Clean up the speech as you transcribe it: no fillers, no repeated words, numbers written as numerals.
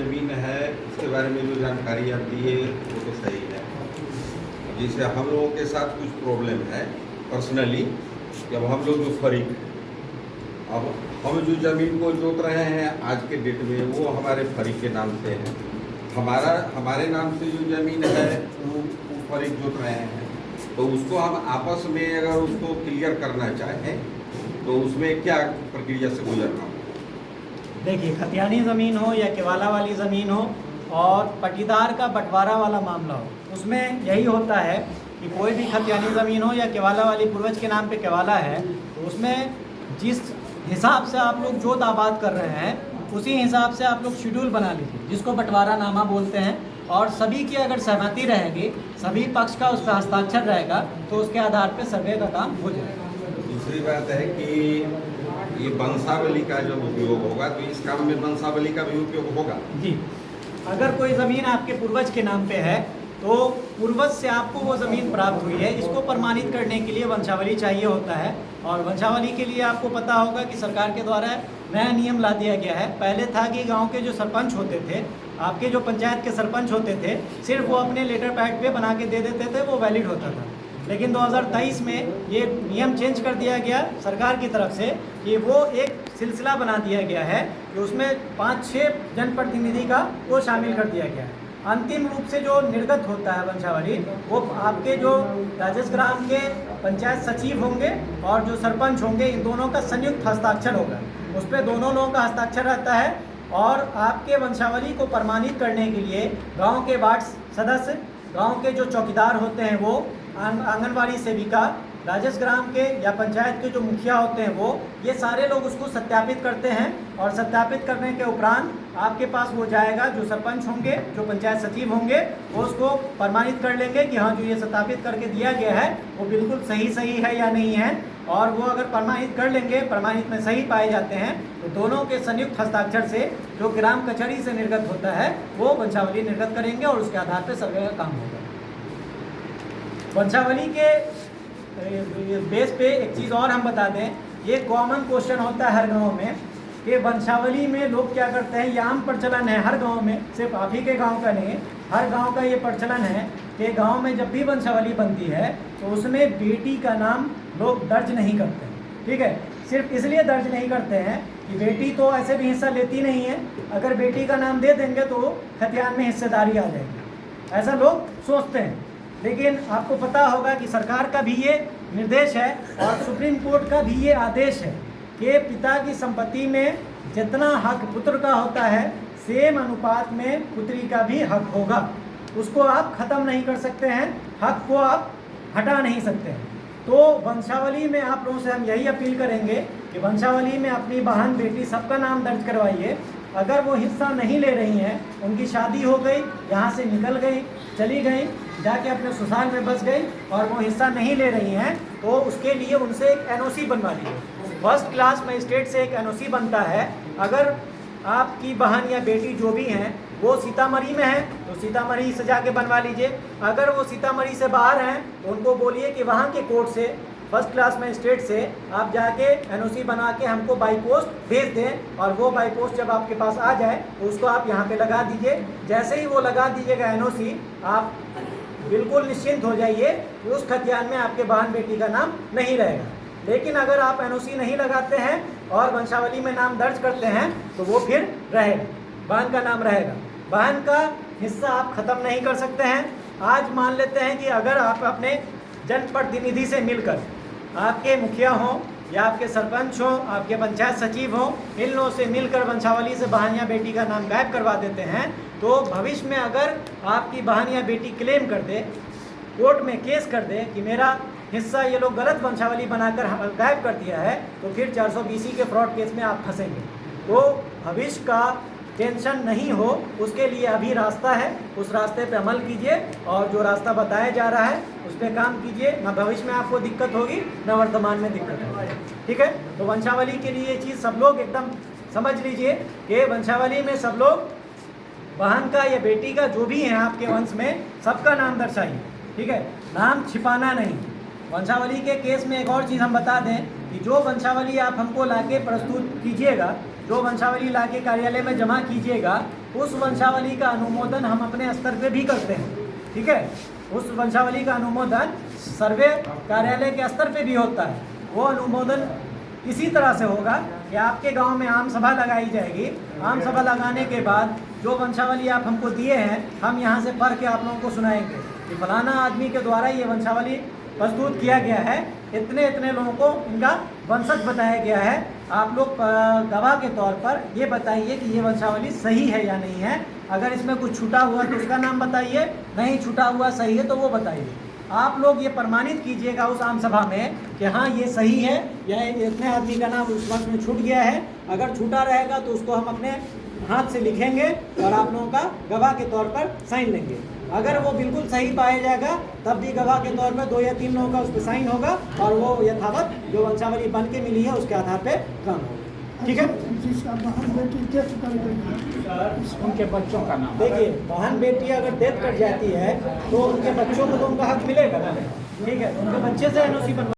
ज़मीन है उसके बारे में जो जानकारी आप दिए वो तो सही है। जिससे हम लोगों के साथ कुछ प्रॉब्लम है पर्सनली, जब हम लोग जो फरीक हैं, अब हम जो ज़मीन को जोत रहे हैं आज के डेट में वो हमारे फरीक के नाम से है। हमारे नाम से जो ज़मीन है वो फरीक जोत रहे हैं, तो उसको हम आपस में अगर उसको क्लियर करना चाहें तो उसमें क्या प्रक्रिया से गुजरना होगा? देखिए, खतियानी ज़मीन हो या केवाला वाली ज़मीन हो और पट्टीदार का बंटवारा वाला मामला हो, उसमें यही होता है कि कोई भी खतियानी ज़मीन हो या केवाला वाली पूर्वज के नाम पे केवाला है, तो उसमें जिस हिसाब से आप लोग जोत आबाद कर रहे हैं उसी हिसाब से आप लोग शेड्यूल बना लीजिए, जिसको बंटवारा नामा बोलते हैं। और सभी की अगर सहमति रहेगी, सभी पक्ष का उस पर हस्ताक्षर रहेगा, तो उसके आधार पर सर्वे का काम हो जाएगा। दूसरी बात है कि ये वंशावली का जब उपयोग होगा तो इस काम में वंशावली का भी उपयोग होगा जी। अगर कोई ज़मीन आपके पूर्वज के नाम पे है तो पूर्वज से आपको वो ज़मीन प्राप्त हुई है, इसको प्रमाणित करने के लिए वंशावली चाहिए होता है। और वंशावली के लिए आपको पता होगा कि सरकार के द्वारा नया नियम ला दिया गया है। पहले था कि गांव के जो सरपंच होते थे, आपके जो पंचायत के सरपंच होते थे, सिर्फ वो अपने लेटर पैड पे बना के दे देते थे, वो वैलिड होता था। लेकिन 2023 में ये नियम चेंज कर दिया गया सरकार की तरफ से कि वो एक सिलसिला बना दिया गया है कि उसमें 5-6 जनप्रतिनिधि का वो शामिल कर दिया गया है। अंतिम रूप से जो निर्गत होता है वंशावली, वो आपके जो राजस्व ग्राम के पंचायत सचिव होंगे और जो सरपंच होंगे, इन दोनों का संयुक्त हस्ताक्षर होगा। उस पर दोनों लोगों का हस्ताक्षर रहता है। और आपके वंशावली को प्रमाणित करने के लिए गांव के वार्ड सदस्य, गांव के जो चौकीदार होते हैं वो, आंगनबाड़ी सेविका, राजस्व ग्राम के या पंचायत के जो मुखिया होते हैं वो, ये सारे लोग उसको सत्यापित करते हैं। और सत्यापित करने के उपरांत आपके पास वो जाएगा, जो सरपंच होंगे, जो पंचायत सचिव होंगे, वो उसको प्रमाणित कर लेंगे कि हाँ, जो ये सत्यापित करके दिया गया है वो बिल्कुल सही है या नहीं है। और वो अगर प्रमाणित कर लेंगे, प्रमाणित में सही पाए जाते हैं, तो दोनों के संयुक्त हस्ताक्षर से जो ग्राम कचहरी से निर्गत होता है वो वंशावली निर्गत करेंगे और उसके आधार पर सर्वे का काम होगा। वंशावली के बेस पे एक चीज़ और हम बता दें, ये कॉमन क्वेश्चन होता है हर गांव में कि वंशावली में लोग क्या करते हैं। ये आम प्रचलन है हर गांव में, सिर्फ आप ही के गांव का नहीं, हर गांव का ये प्रचलन है कि गांव में जब भी वंशावली बनती है तो उसमें बेटी का नाम लोग दर्ज नहीं करते हैं। ठीक है, सिर्फ इसलिए दर्ज नहीं करते हैं कि बेटी तो ऐसे भी हिस्सा लेती नहीं है, अगर बेटी का नाम दे देंगे तो खतियान में हिस्सेदारी आ जाएगी, ऐसा लोग सोचते हैं। लेकिन आपको पता होगा कि सरकार का भी ये निर्देश है और सुप्रीम कोर्ट का भी ये आदेश है कि पिता की संपत्ति में जितना हक पुत्र का होता है, सेम अनुपात में पुत्री का भी हक होगा। उसको आप ख़त्म नहीं कर सकते हैं, हक को आप हटा नहीं सकते हैं। तो वंशावली में आप लोगों से हम यही अपील करेंगे कि वंशावली में अपनी बहन, बेटी सबका नाम दर्ज करवाइए। अगर वो हिस्सा नहीं ले रही हैं, उनकी शादी हो गई, यहाँ से निकल गई, चली गई, जाके अपने ससुराल में बस गई और वो हिस्सा नहीं ले रही हैं, तो उसके लिए उनसे एक एनओसी बनवा लीजिए। फर्स्ट क्लास मजिस्ट्रेट से एक एनओसी बनता है। अगर आपकी बहन या बेटी जो भी हैं वो सीतामढ़ी में है तो सीतामढ़ी से जाके बनवा लीजिए। अगर वो सीतामढ़ी से बाहर हैं तो उनको बोलिए कि वहाँ के कोर्ट से, फर्स्ट क्लास मजिस्ट्रेट से आप जाके एनओसी बना के हमको बाई पोस्ट भेज दें। और वो बाई पोस्ट जब आपके पास आ जाए तो उसको आप यहाँ पे लगा दीजिए। जैसे ही वो लगा दीजिएगा एनओसी, आप बिल्कुल निश्चिंत हो जाइए कि उस खतियान में आपके बहन बेटी का नाम नहीं रहेगा। लेकिन अगर आप एनओसी नहीं लगाते हैं और वंशावली में नाम दर्ज करते हैं तो वो फिर रहेगा, बहन का नाम रहेगा। बहन का हिस्सा आप ख़त्म नहीं कर सकते हैं। आज मान लेते हैं कि अगर आप अपने जनप्रतिनिधि से मिलकर, आपके मुखिया हों या आपके सरपंच हों, आपके पंचायत सचिव हों, इन लोगों से मिलकर वंशावली से बहन या बेटी का नाम गायब करवा देते हैं, तो भविष्य में अगर आपकी बहन या बेटी क्लेम कर दे, कोर्ट में केस कर दे कि मेरा हिस्सा ये लोग गलत वंशावली बनाकर गायब कर दिया है, तो फिर 420 के फ्रॉड केस में आप फंसेंगे। तो भविष्य का टेंशन नहीं हो, उसके लिए अभी रास्ता है, उस रास्ते पे अमल कीजिए और जो रास्ता बताया जा रहा है उस पर काम कीजिए। न भविष्य में आपको दिक्कत होगी, न वर्तमान में दिक्कत होगी। ठीक है, तो वंशावली के लिए ये चीज़ सब लोग एकदम समझ लीजिए कि वंशावली में सब लोग बहन का या बेटी का जो भी है आपके वंश में, सबका नाम दर्शाइए। ठीक है, नाम छिपाना नहीं। वंशावली के केस में एक और चीज़ हम बता दें कि जो वंशावली आप हमको लाके प्रस्तुत कीजिएगा, जो वंशावली ला के कार्यालय में जमा कीजिएगा, उस वंशावली का अनुमोदन हम अपने स्तर पे भी करते हैं। ठीक है, उस वंशावली का अनुमोदन सर्वे कार्यालय के स्तर पे भी होता है। वो अनुमोदन इसी तरह से होगा कि आपके गांव में आम सभा लगाई जाएगी। आम सभा लगाने के बाद जो वंशावली आप हमको दिए हैं, हम यहाँ से पढ़ के आप लोगों को सुनाएंगे कि फलाना आदमी के द्वारा ये वंशावली प्रस्तुत किया गया है, इतने इतने लोगों को इनका वंशज बताया गया है। आप लोग गवाह के तौर पर ये बताइए कि ये वंशावली सही है या नहीं है। अगर इसमें कुछ छूटा हुआ तो उसका नाम बताइए, नहीं छूटा हुआ सही है तो वो बताइए। आप लोग ये प्रमाणित कीजिएगा उस आम सभा में कि हाँ ये सही है या इतने आदमी का नाम उस वक्त में छूट गया है। अगर छूटा रहेगा तो उसको हम अपने हाथ से लिखेंगे और आप लोगों का गवाह के तौर पर साइन लेंगे। अगर वो बिल्कुल सही पाया जाएगा तब भी गवाह के तौर पर 2 या 3 लोगों का उस पर साइन होगा और वो यथावत जो वंशावली बन के मिली है उसके आधार पे काम होगा। ठीक है, जिसका बहन बेटी डेथ कर गई, उनके बच्चों का नाम देखिए बहन बेटी अगर डेथ कर जाती है तो उनके बच्चों को तो उनका हक मिलेगा ना। ठीक है, उनके बच्चे से एनओसी बनवा